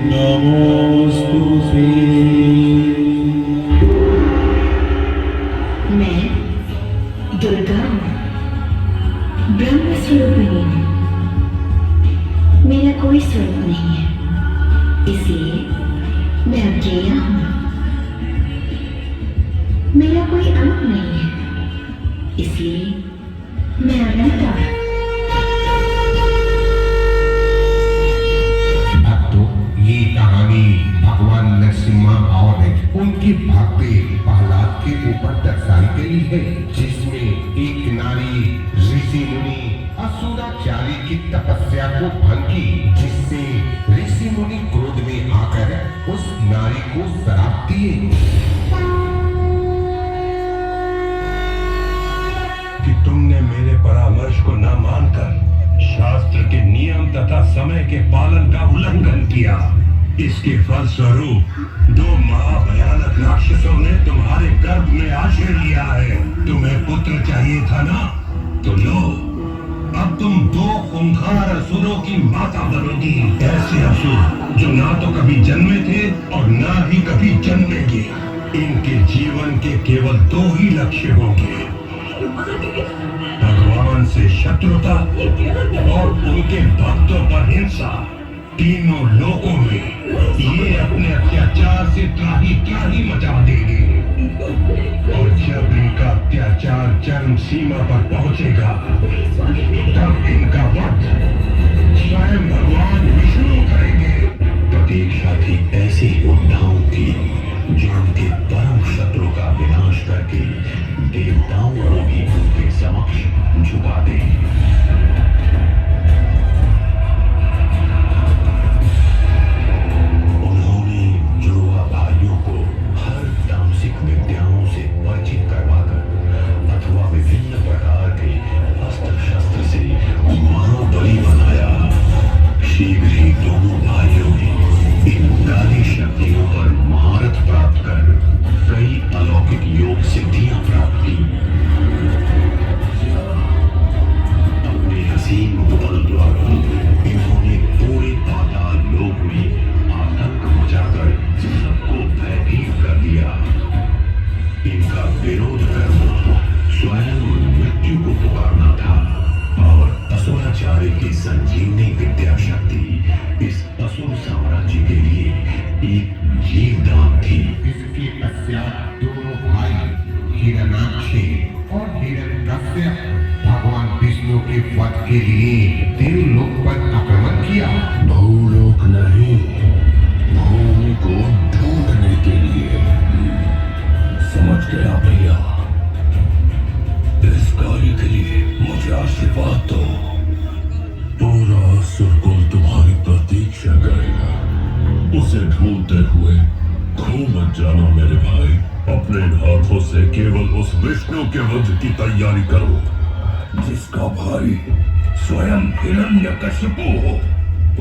नमोस्तुते। मैं दुर्गा हूँ, ब्रह्म स्वरूपिणी हूँ। मेरा कोई स्वरूप नहीं है, इसलिए मैं अकेला हूँ। मेरा कोई अंत नहीं है, इसलिए मैं अनंता हूँ। भक्तों, ये कहानी भगवान नरसिम्हा और उनकी भक्ति प्रहलाद के ऊपर दर्शाई गई है, जिसमें एक नारी ऋषि मुनि असुराचारी की तपस्या को भंग की, जिससे ऋषि मुनि क्रोध में आकर उस नारी को श्राप दिए कि तुमने मेरे परामर्श को न मानकर शास्त्र के नियम तथा समय के पालन का उल्लंघन किया। इसके फलस्वरूप दो महाभयानक राक्षसों ने तुम्हारे गर्भ में आश्रय लिया है। तुम्हें पुत्र चाहिए था ना, तो लो, अब तुम दो खूंखार असुरों की माता बनोगी। ऐसे असुर जो ना तो कभी जन्मे थे और ना ही कभी जन्मेंगे। इनके जीवन के केवल दो ही लक्ष्य होंगे, भगवान से शत्रुता और उनके भक्तों पर हिंसा। तीनों लोकों में ये अपने अत्याचार से त्राही मचा देंगे, और जब इनका अत्याचार चरम सीमा पर पहुंचेगा, तब इनका वध स्वयं भगवान विष्णु करेंगे। प्रतीक्षा थी ऐसी योद्धाओं की जो उनके परम शत्रु का विनाश करके देवताओं को भी उनके समक्ष झुका दे। उन्होंने जुड़वा भाइयों को हर तामसिक विद्याओं से परिचित करवाकर अथवा विभिन्न प्रकार के अस्त्र शस्त्र से महाबली बनाया। शीघ्र ही दोनों भाइयों ने इन काली शक्तियों पर महारत प्राप्त कर कई अलौकिक योग सिद्धियां प्राप्त की। अपने हसीन बल द्वारा इन्होंने पूरे पाताल लोक में आतंक मचाकर सबको भयभीत कर दिया। इनका विरोध करना स्वयं मृत्यु को पुकारना था, और असुराचार्य की संजीवनी विद्या शक्ति इस असुर साम्राज्य के लिए एक जीवदान थी। इसके पश्चात दोनों भाई हिरण्याक्ष और हिरण्यकश्यप भगवान विष्णु के वध के लिए देवलोक पर आक्रमण किया। भूलोक नहीं, भूमि को ढूंढने के लिए। समझ गया भैया, इस कार्य के लिए मुझे आशीर्वाद दो। पूरा असुरकुल तुम्हारी प्रतीक्षा करेगा। उसे ढूंढते हुए खो मत जाना मेरे भाई। अपने हाथों से केवल उस विष्णु के वध की तैयारी करो जिसका भाई स्वयं हिरण्यकशिपु हो।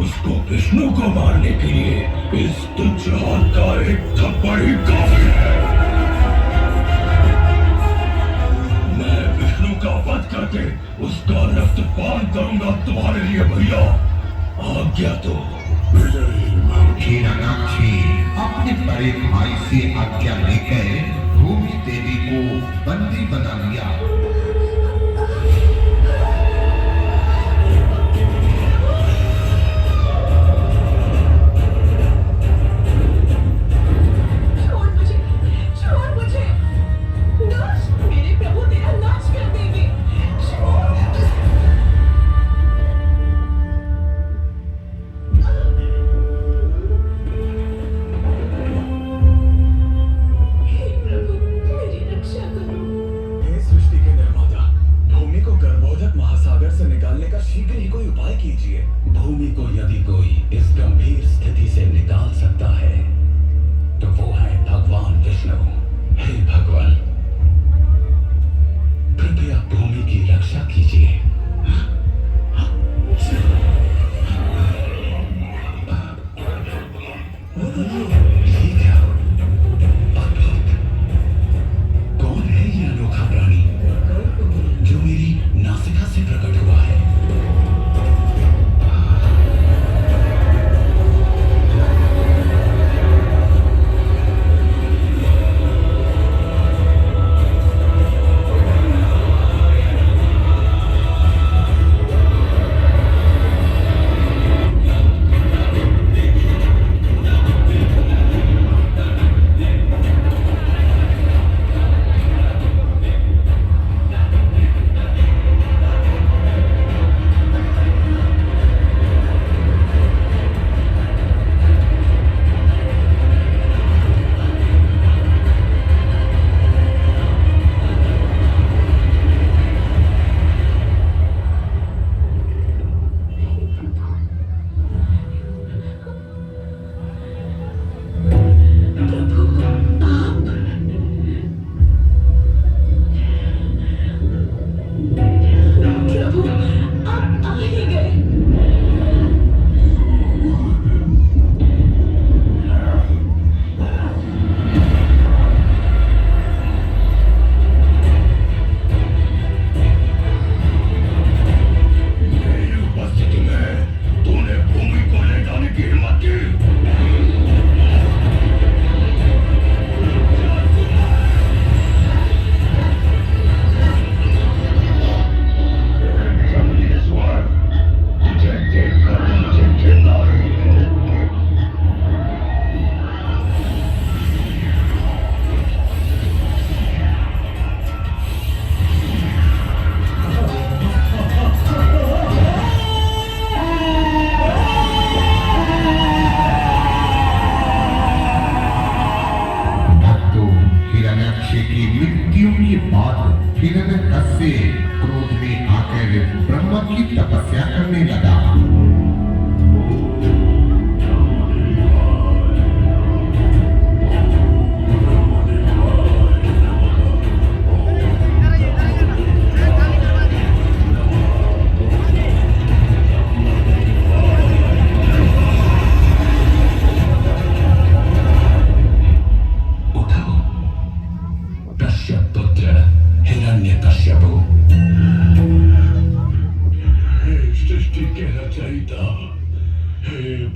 उसको विष्णु को मारने के लिए इस तुच्छ हाथ का एक थप्पड़ ही काफी है। मैं विष्णु का वध करके उसका रक्तपान करूंगा तुम्हारे लिए भैया। आज्ञा तो हिरण्याक्ष अपने बड़े भाई से आज्ञा लेकर भूमि देवी को बंदी बना लिया। सृष्टि के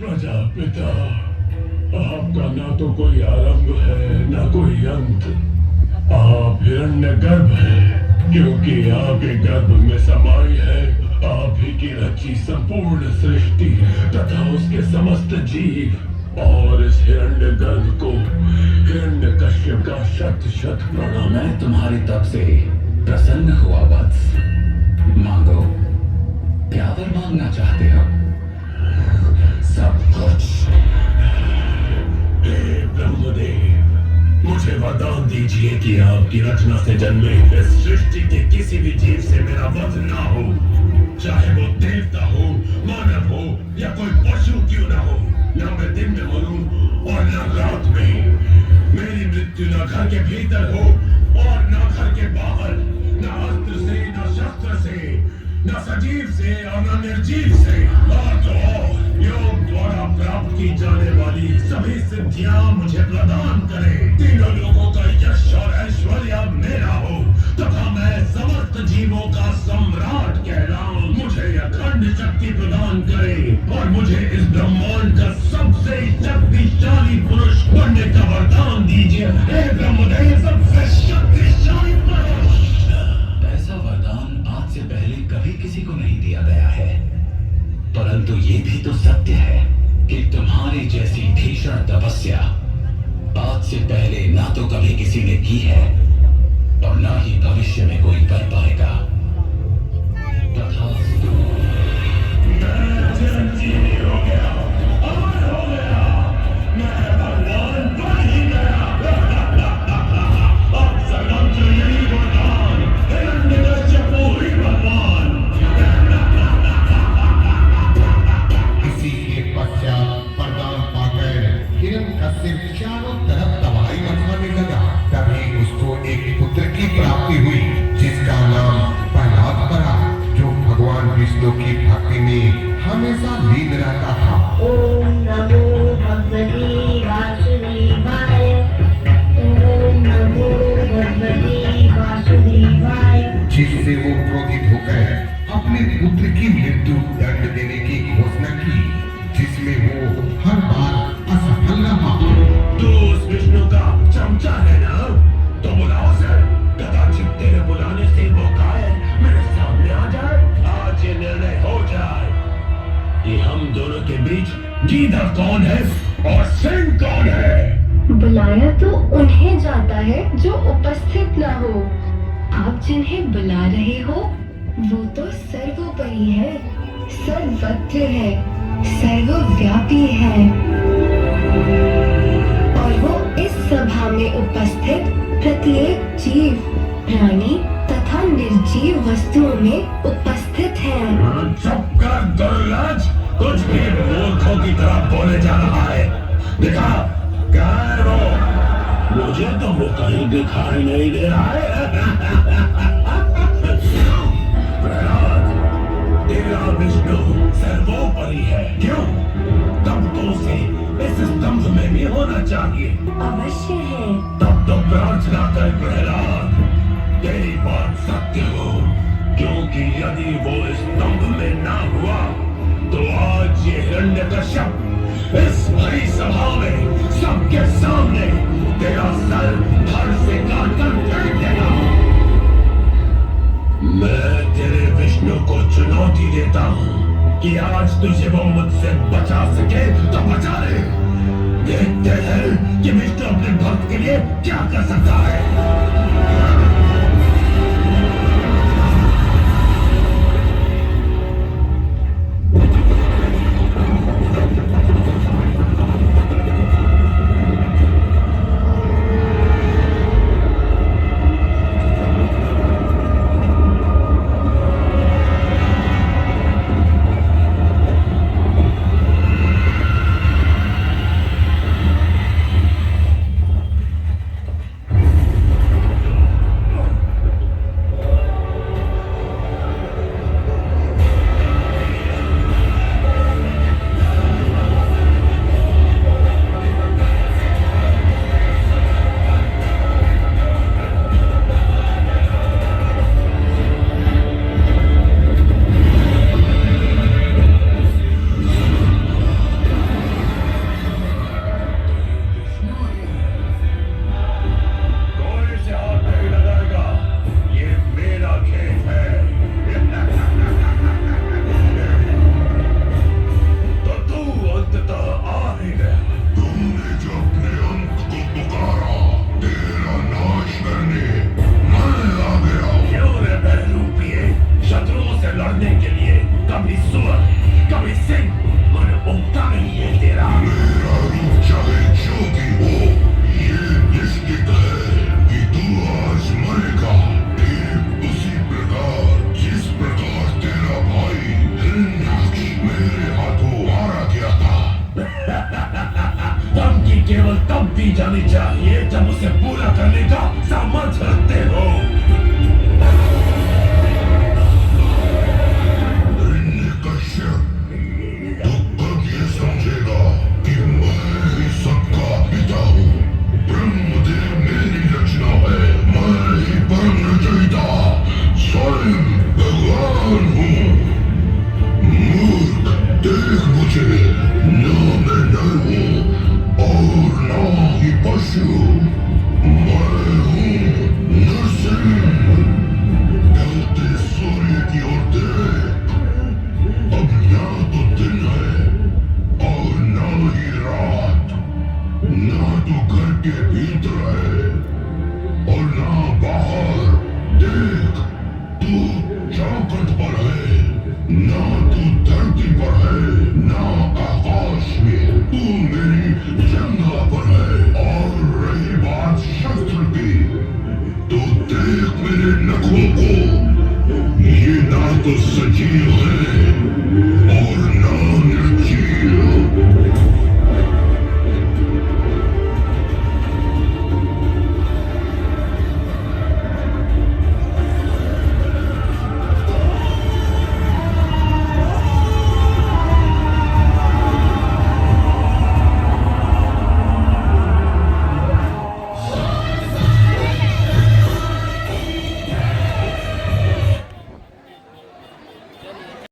प्रजापिता, आपका ना तो कोई आरंभ है ना कोई अंत। आप हिरण्यगर्भ हैं, क्योंकि आपके गर्भ में समाई है आप ही की रची संपूर्ण सृष्टि तथा उसके समस्त जीव। और इस हिरण्यगर्भ को हिरण्यकश्यप का शत शत प्रणाम। मैं तुम्हारी तप से प्रसन्न हुआ वत्स। मांगो, क्या वर मांगना चाहते हो? सब कुछ। हे ब्रह्मदेव, मुझे वरदान दीजिए कि आपकी रचना से जन्मे इस सृष्टि के किसी भी जीव से मेरा वध ना हो, चाहे वो देवता हो, मानव हो या कोई पशु क्यों ना हो। न मैं दिन में मरूं और न रात में। मेरी मृत्यु न घर के भीतर हो और न घर के बाहर, न अस्त्र से न शस्त्र से, न सजीव से और न निर्जीव से। और तो और योग द्वारा प्राप्त की जाने वाली सभी सिद्धियां मुझे प्रदान करे। तीनों लोगों का यश और ऐश्वर्य मेरा हो तथा मैं समस्त जीवों का सम्राट कहलाऊं। मुझे अखंड शक्ति प्रदान करे और मुझे इस ब्रह्मांड का सबसे शक्तिशाली पुरुष बनने का वरदान दीजिए। हे ब्रह्मदेव, सबसे शक्तिशाली पुरुष। ऐसा वरदान आज से पहले कभी किसी को नहीं दिया गया है, परंतु ये भी तो सत्य है कि तुम्हारी जैसी भीषण तपस्या आज से पहले ना तो कभी किसी ने की है और ना ही भविष्य में कोई कर पाएगा। तथास्तु। मैं चिरंजीवी हो गया, अमर हो गया, मैं भगवान बन ही गया। अब सर्वत्र यही वरदान, हिरण्यकश्यप ही भगवान। इसी के पश्चात वरदान पाकर हिरण्यकश्यप चारों तरफ तबाही मचाने लगा। तभी उसको एक पुत्र की प्राप्ति हुई जिसका नाम प्रहलाद पड़ा, जो भगवान विष्णु की भक्ति में हमेशा लीन रहता था। ओम नमो भगवते वासुदेवाय। ओम नमो भगवते वासुदेवाय। जिससे वो क्रोधित होकर अपने पुत्र की मृत्यु दंड देने की घोषणा की, जिसमें वो हर बार असफल रहा। तू उस विष्णु का चमचा है ना, तो बुलाओ सर। कदाचित तेरे बुलाने से वो कायर मेरे सामने आ जाए। आज ये निर्णय हो जाए कि हम दोनों के बीच गीदड़ कौन है और सिंह कौन है। बुलाया तो उन्हें जाता है जो उपस्थित न हो। आप जिन्हें बुला रहे हो वो तो सर्वोपरि है, सर्वत्र है, सर्वव्यापी है और वो इस सभा में उपस्थित प्रत्येक जीव, प्राणी तथा निर्जीव वस्तुओं में उपस्थित है। चुप कर दुर्लज, कुछ भी मूर्खों की तरह बोले जा रहा है। दिखा, कहाँ है वो? मुझे तो वो कहीं दिखाई नहीं दे रहा है। प्रहलाद, तेरा विष्णु सर्वोपरि है, क्यों? तब तो उसे इस स्तंभ में भी होना चाहिए। अवश्य है। तब तो प्रार्थना कर प्रहलाद, तेरी बात सत्य हो, क्योंकि यदि वो इस स्तंभ में ना हुआ तो आज ये हिरण्यकश्यप इस भरी सभा में सबके सामने तेरा सर धड़ से काटकर फेंक देगा। मैं तेरे विष्णु को चुनौती देता हूँ कि आज तुझे वो मुझसे बचा सके तो बचा ले। देखते हैं कि विष्णु अपने भक्त के लिए क्या कर सकता है। केवल तब दी जानी चाहिए जब उसे पूरा करने का सामर्थ्य रखते हो। कश्यप, तू कब ये समझेगा कि मैं ही सबका पिता हूँ? ब्रह्मदेव मेरी रचना है, मैं ही परम रचयिता, स्वयं भगवान हूँ। मूर्ख, देख मुझे, न मैं नर हूँ और न ही पशु। मैं हूँ नरसिंह। ढलते सूर्य की ओर देख, अब ना तो दिन है और ना ही रात, ना तो घर के भीतर है और ना बाहर।